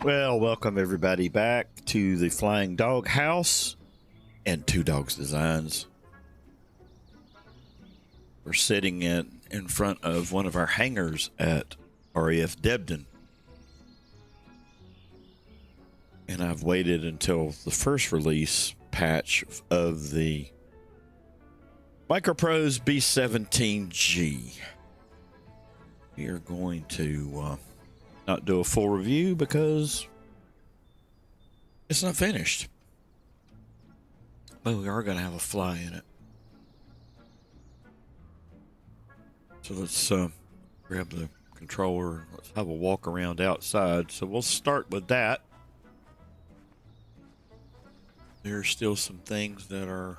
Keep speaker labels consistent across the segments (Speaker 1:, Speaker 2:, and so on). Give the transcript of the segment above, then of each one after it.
Speaker 1: Well, welcome everybody back to the Flying Dog House and Two Dogs Designs. We're sitting in front of one of our hangars at RAF Debden. And I've waited until the first release patch of the Microprose B-17G. We are going to not do a full review because it's not finished. But we are going to have a fly in it. So let's grab the controller and let's have a walk around outside. So we'll start with that. There are still some things that are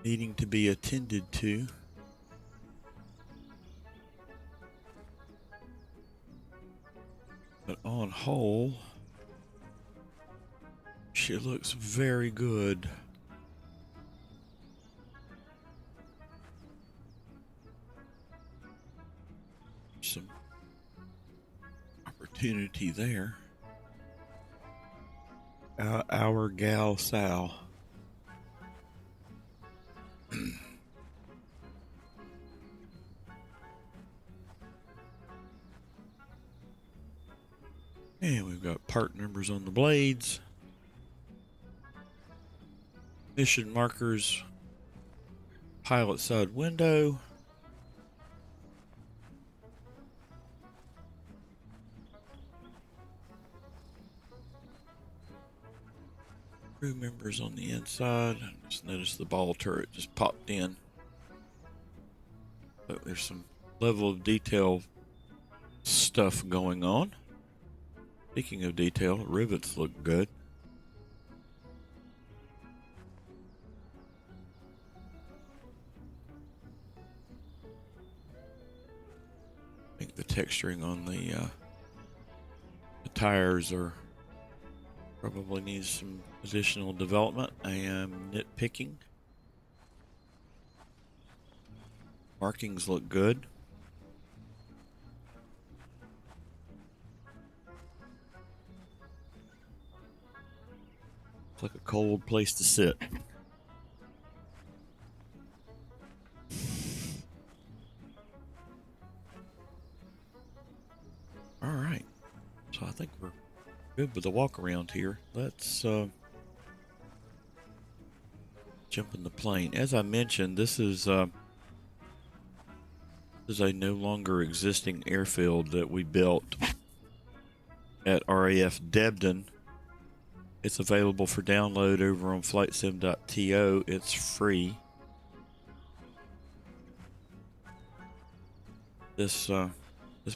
Speaker 1: needing to be attended to. But on whole, she looks very good. Some opportunity there. Our gal Sal. And we've got part numbers on the blades. Mission markers. Pilot side window. Crew members on the inside. I just noticed the ball turret just popped in. But there's some level of detail stuff going on. Speaking of detail, rivets look good. I think the texturing on the tires are probably needs some additional development. I am nitpicking. Markings look good. It's like a cold place to sit. All right. So I think we're good with the walk around here. Let's jump in the plane. As I mentioned, this is a no longer existing airfield that we built at RAF Debden. It's available for download over on Flightsim.to. It's free. This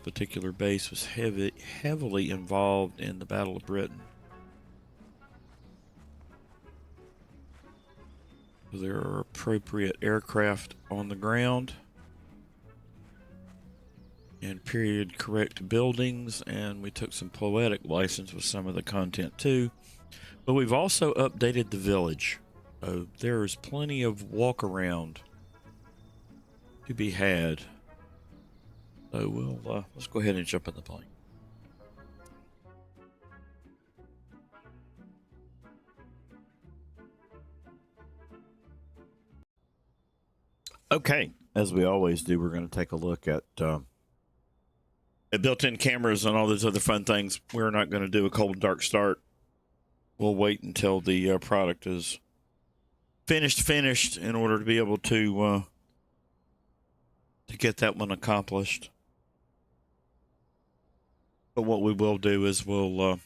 Speaker 1: particular base was heavily involved in the Battle of Britain. So there are appropriate aircraft on the ground and period correct buildings, and we took some poetic license with some of the content too. But we've also updated the village. So there is plenty of walk around to be had. So we'll let's go ahead and jump in the plane. Okay, as we always do, we're going to take a look at built-in cameras and all those other fun things. We're not going to do a cold and dark start. We'll wait until the product is finished in order to be able to get that one accomplished. But what we will do is we'll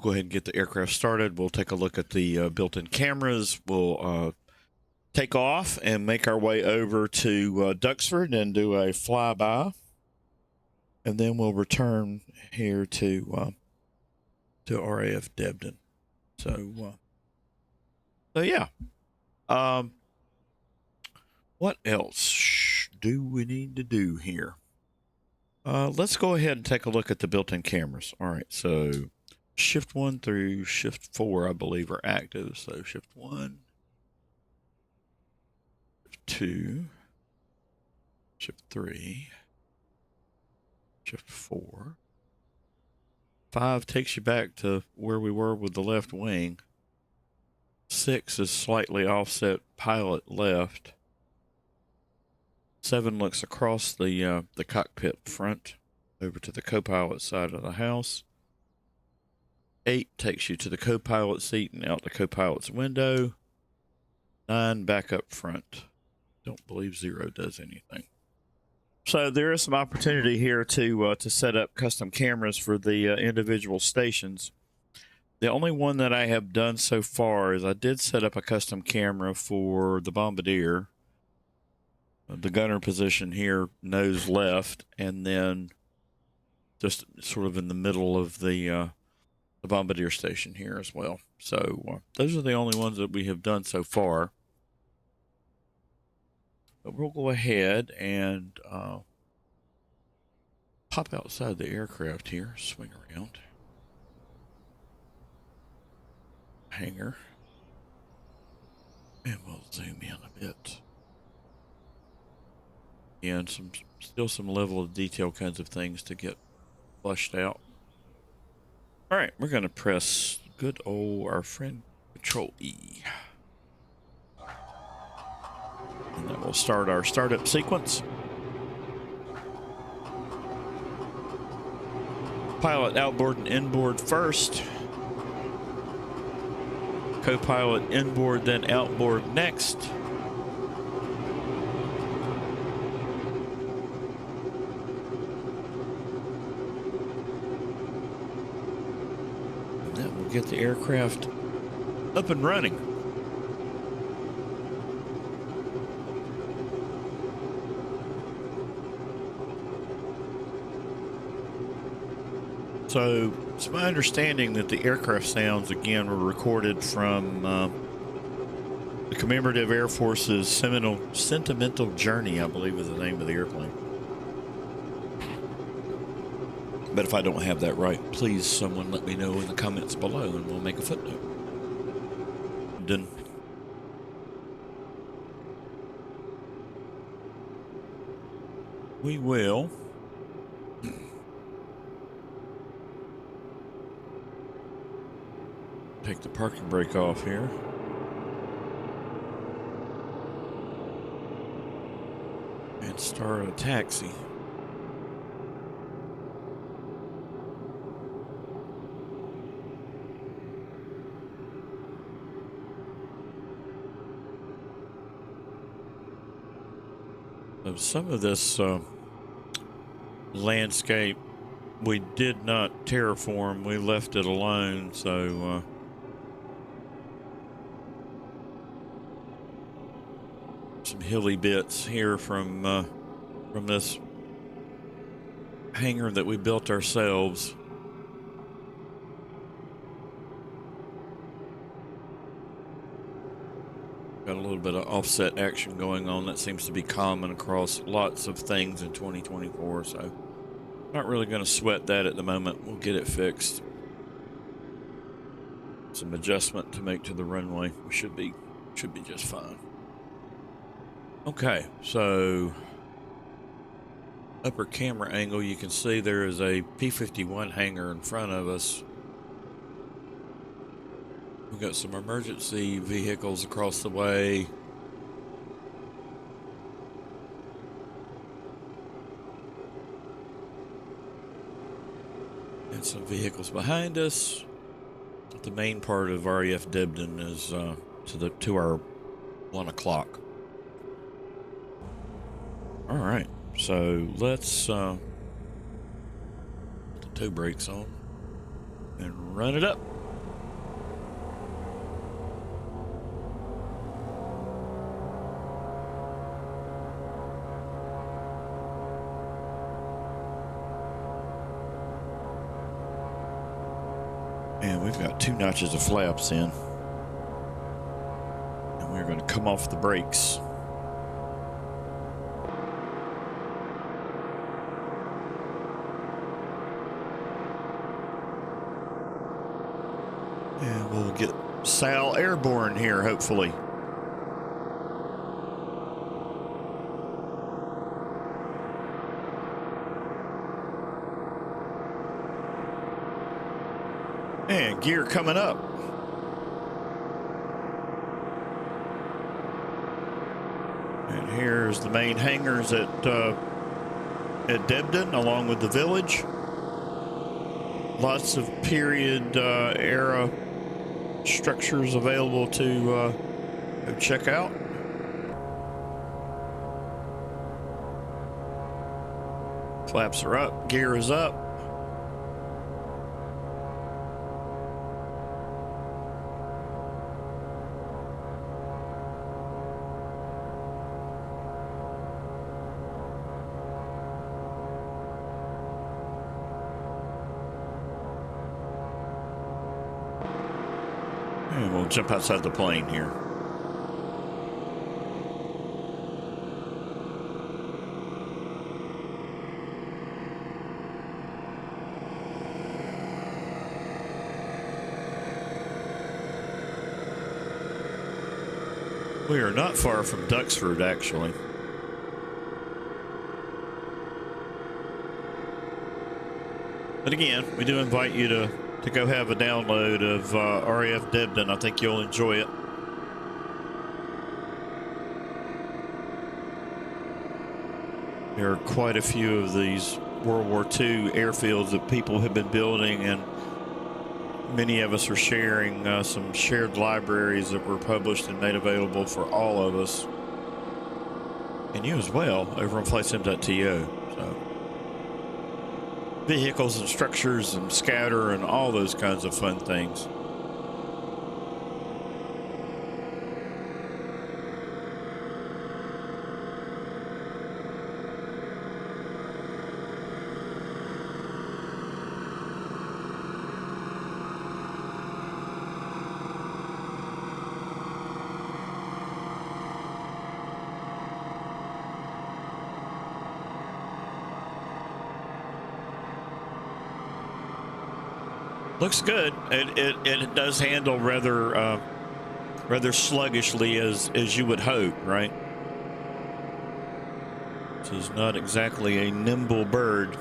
Speaker 1: go ahead and get the aircraft started. We'll take a look at the built-in cameras. We'll take off and make our way over to Duxford and do a flyby. And then we'll return here to RAF Debden. So yeah. What else do we need to do here? Let's go ahead and take a look at the built-in cameras. All right, so Shift 1 through Shift 4, I believe, are active. So Shift 1, Shift 2, Shift 3, to 4. 5 takes you back to where we were with the left wing. 6 is slightly offset pilot left. 7 looks across the cockpit front over to the co-pilot side of the house. 8 takes you to the co-pilot seat and out the co-pilot's window. 9 back up front. Don't believe 0 does anything. So there is some opportunity here to set up custom cameras for the individual stations. The only one that I have done so far is I did set up a custom camera for the bombardier. The gunner position here, nose left, and then just sort of in the middle of the bombardier station here as well. So those are the only ones that we have done so far. But we'll go ahead and pop outside the aircraft here, swing around. Hangar. And we'll zoom in a bit. And still some level of detail kinds of things to get flushed out. All right, we're going to press good old our friend Control E. And then we'll start our startup sequence. Pilot outboard and inboard first. Co-pilot inboard, then outboard next. And that will get the aircraft up and running. So it's my understanding that the aircraft sounds, again, were recorded from the Commemorative Air Force's Sentimental Journey, I believe is the name of the airplane. But if I don't have that right, please someone let me know in the comments below and we'll make a footnote. Done. We will take the parking brake off here. And start a taxi. So some of this landscape we did not terraform, we left it alone, so some hilly bits here from this hangar that we built ourselves. Got a little bit of offset action going on that seems to be common across lots of things in 2024, so not really going to sweat that at the moment. We'll get it fixed. Some adjustment to make to the runway. We should be just fine. Okay, so upper camera angle, you can see there is a P-51 hangar in front of us. We've got some emergency vehicles across the way. And some vehicles behind us. The main part of RAF Debden is to our 1 o'clock. All right, so let's put the toe brakes on and run it up. And we've got 2 notches of flaps in. And we're going to come off the brakes. And we'll get Sal airborne here, hopefully. And gear coming up. And here's the main hangars at Debden, along with the village. Lots of period era structures available to go check out. Flaps are up, gear is up. And we'll jump outside the plane here. We are not far from Duxford, actually. But again, we do invite you to go have a download of RAF Debden. I think you'll enjoy it. There are quite a few of these World War II airfields that people have been building, and many of us are sharing some shared libraries that were published and made available for all of us, and you as well, over on Flightsim.to. So, vehicles and structures and scatter and all those kinds of fun things. Looks good. It does handle rather sluggishly, as you would hope, right? This is not exactly a nimble bird.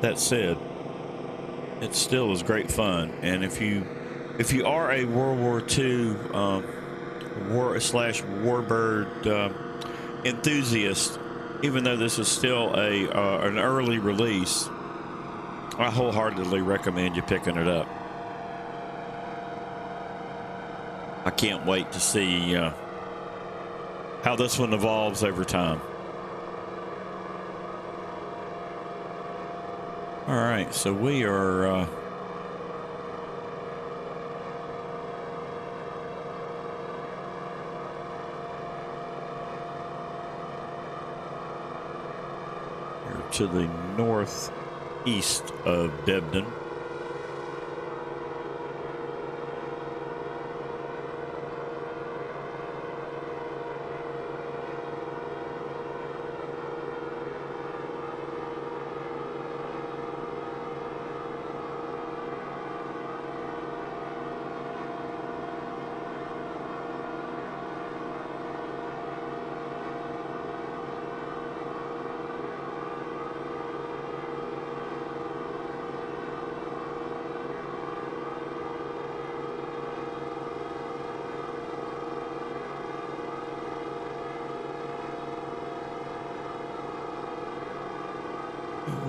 Speaker 1: That said, it still is great fun, and if you are a World War II warbird enthusiast, even though this is still an early release, I wholeheartedly recommend you picking it up. I can't wait to see how this one evolves over time. All right, so we are to the northeast of Debden.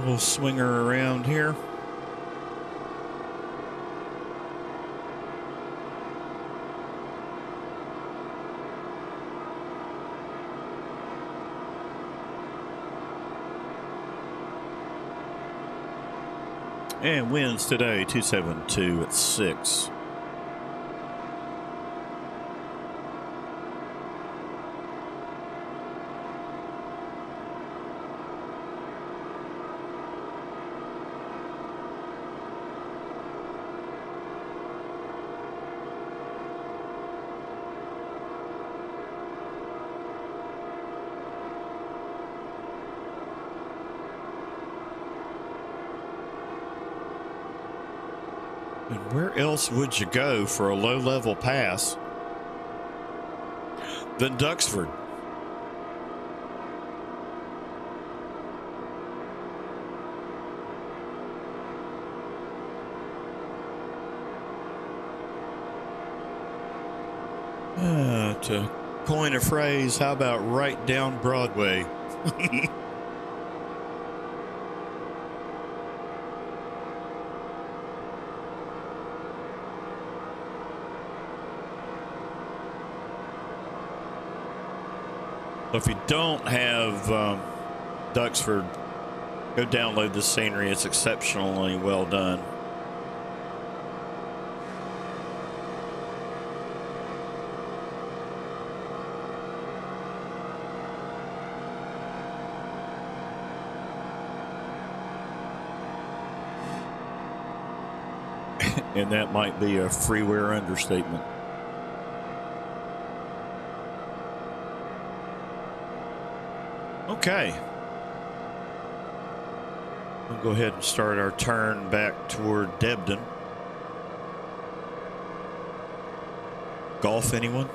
Speaker 1: We'll swing her around here. And winds today 272 at 6. And where else would you go for a low-level pass than Duxford? To coin a phrase, how about right down Broadway? If you don't have Duxford, go download the scenery. It's exceptionally well done. And that might be a Freeware understatement. Okay. We'll go ahead and start our turn back toward Debden. Golf, anyone?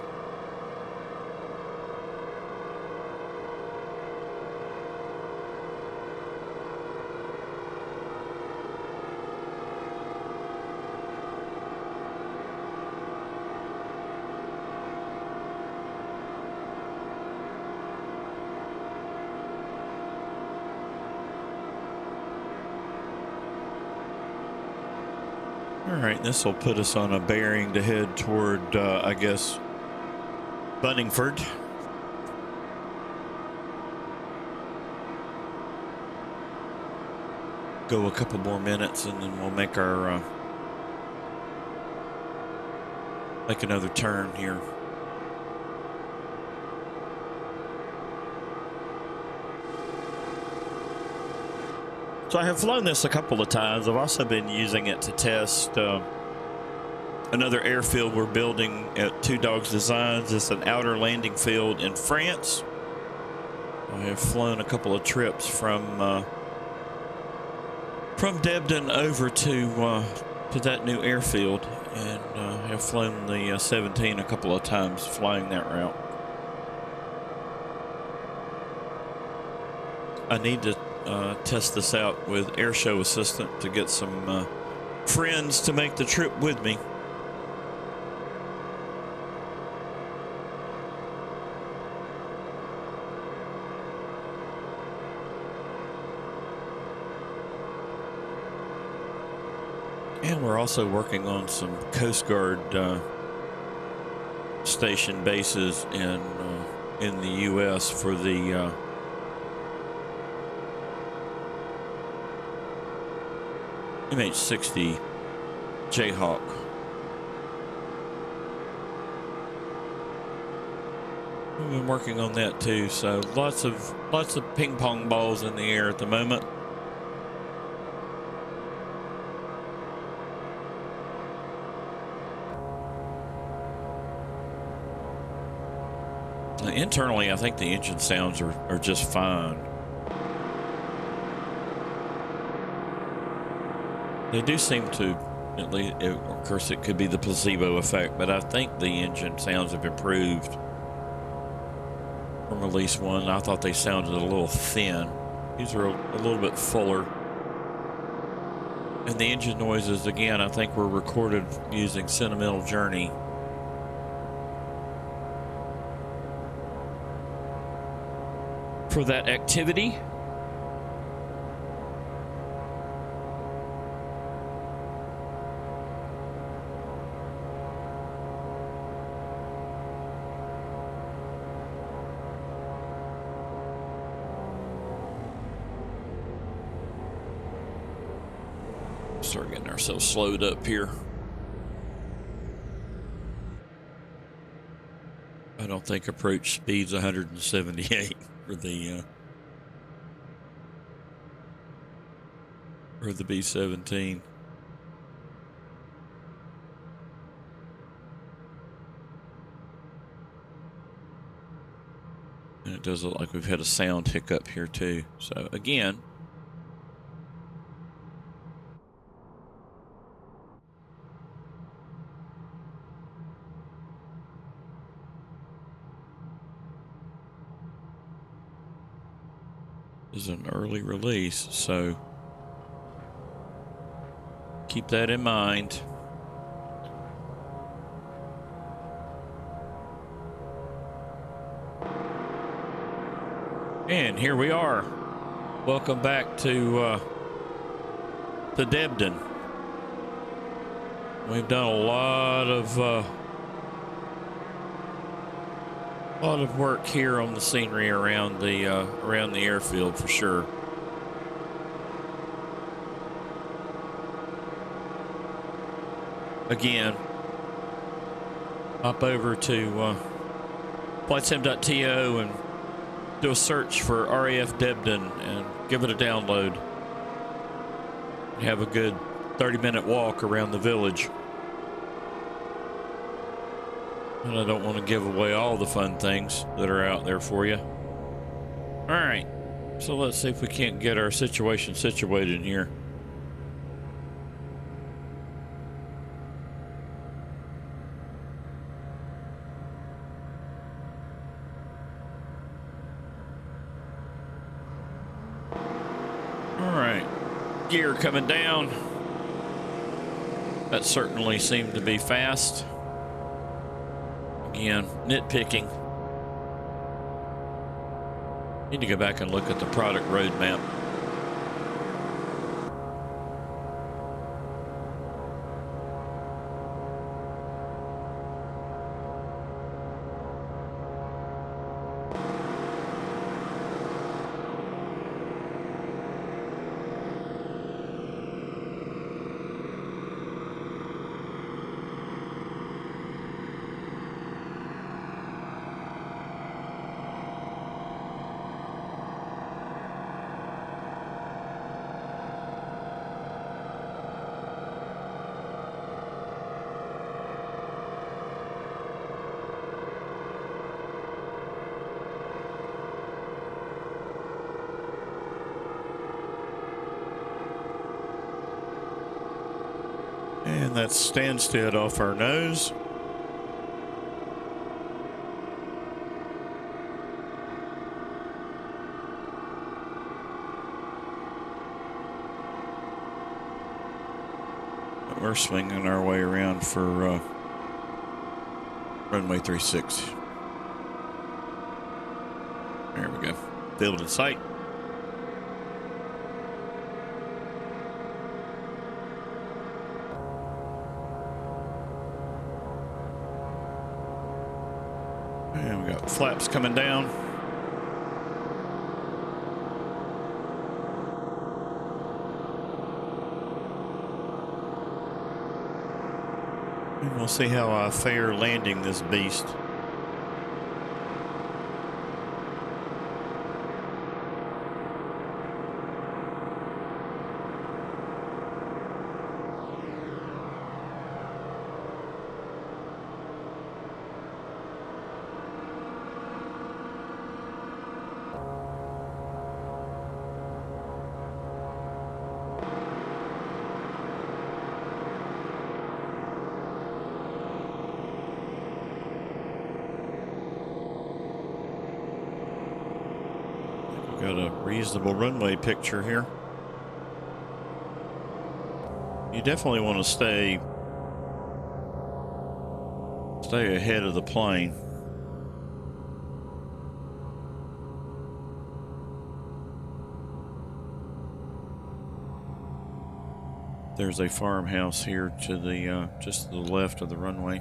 Speaker 1: All right, this will put us on a bearing to head toward, I guess, Bunningford. Go a couple more minutes, and then we'll make our make another turn here. So I have flown this a couple of times. I've also been using it to test another airfield we're building at Two Dogs Designs. It's an outer landing field in France. I have flown a couple of trips from Debden over to that new airfield, and have flown the 17 a couple of times flying that route. I need to test this out with Airshow Assistant to get some friends to make the trip with me. And we're also working on some Coast Guard station bases in the U.S. for the MH-60 Jayhawk. We've been working on that too, so lots of ping pong balls in the air at the moment. Internally, I think the engine sounds are just fine. They do seem to, at least, of course, it could be the placebo effect, but I think the engine sounds have improved from release one. I thought they sounded a little thin. These are a little bit fuller. And the engine noises, again, I think were recorded using Sentimental Journey. For that activity. Start getting ourselves slowed up here. I don't think approach speed's 178 for the B-17. And it does look like we've had a sound hiccup here too. So again, this is an early release, so keep that in mind. And here we are. Welcome back to Debden. We've done a lot of work here on the scenery around the airfield for sure. Again, hop over to Flightsim.to and do a search for RAF Debden and give it a download. Have a good 30-minute walk around the village. And I don't want to give away all the fun things that are out there for you. All right, so let's see if we can't get our situation situated in here. All right, gear coming down. That certainly seemed to be fast. Again, nitpicking. Need to go back and look at the product roadmap. And that's Stansted off our nose. But we're swinging our way around for runway 36. There we go. Field in sight. And we got flaps coming down. And we'll see how I fare landing this beast. Got a reasonable runway picture here. You definitely want to stay ahead of the plane. There's a farmhouse here to the just to the left of the runway.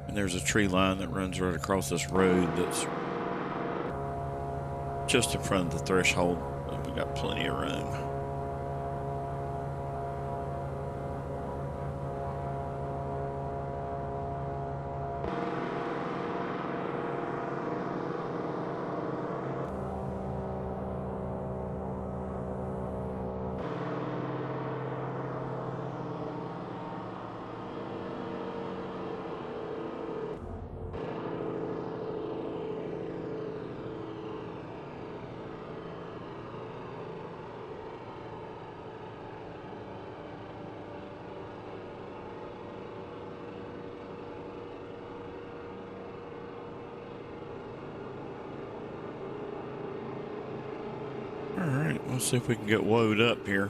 Speaker 1: And there's a tree line that runs right across this road that's just in front of the threshold. But we got plenty of room. All right, let's see if we can get woed up here.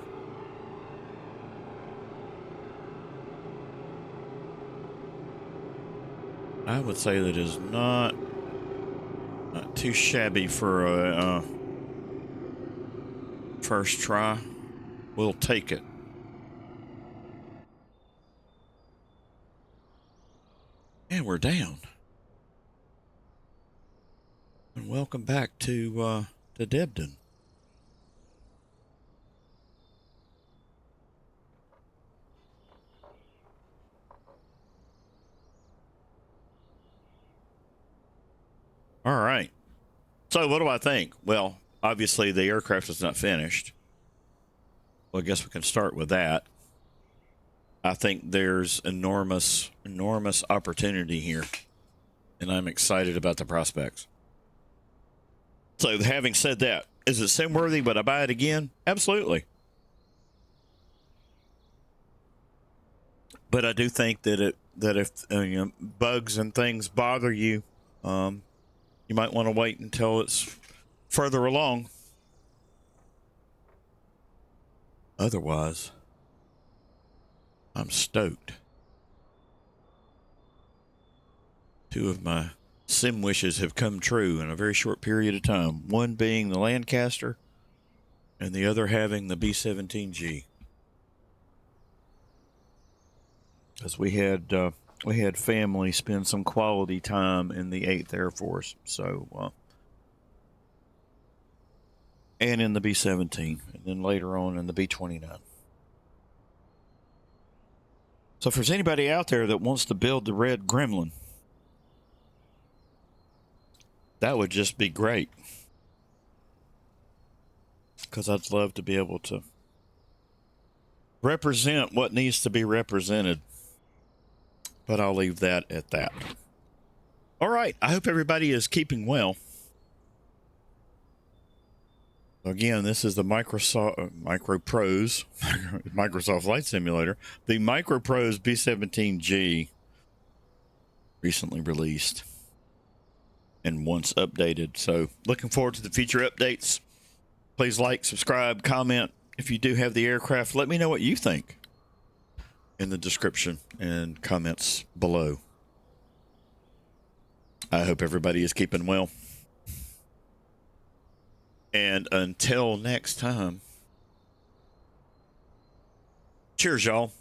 Speaker 1: I would say that is not too shabby for a first try. We'll take it. And we're down. And welcome back to Debden. All right. So what do I think? Well, obviously the aircraft is not finished. Well, I guess we can start with that. I think there's enormous opportunity here, and I'm excited about the prospects. So having said that, is it Simworthy? Would I buy it again? Absolutely. But I do think that if bugs and things bother you, you might want to wait until it's further along. Otherwise, I'm stoked. Two of my sim wishes have come true in a very short period of time. One being the Lancaster, and the other having the B-17G. Because we had family spend some quality time in the 8th Air Force, so and in the B-17, and then later on in the B-29. So if there's anybody out there that wants to build the Red Gremlin, that would just be great. Because I'd love to be able to represent what needs to be represented. But I'll leave that at that. All right. I hope everybody is keeping well. Again, this is the Microprose Microsoft Flight Simulator. The Microprose B-17G recently released and once updated. So looking forward to the future updates. Please like, subscribe, comment. If you do have the aircraft, let me know what you think in the description and comments below. I hope everybody is keeping well. And until next time, cheers, y'all.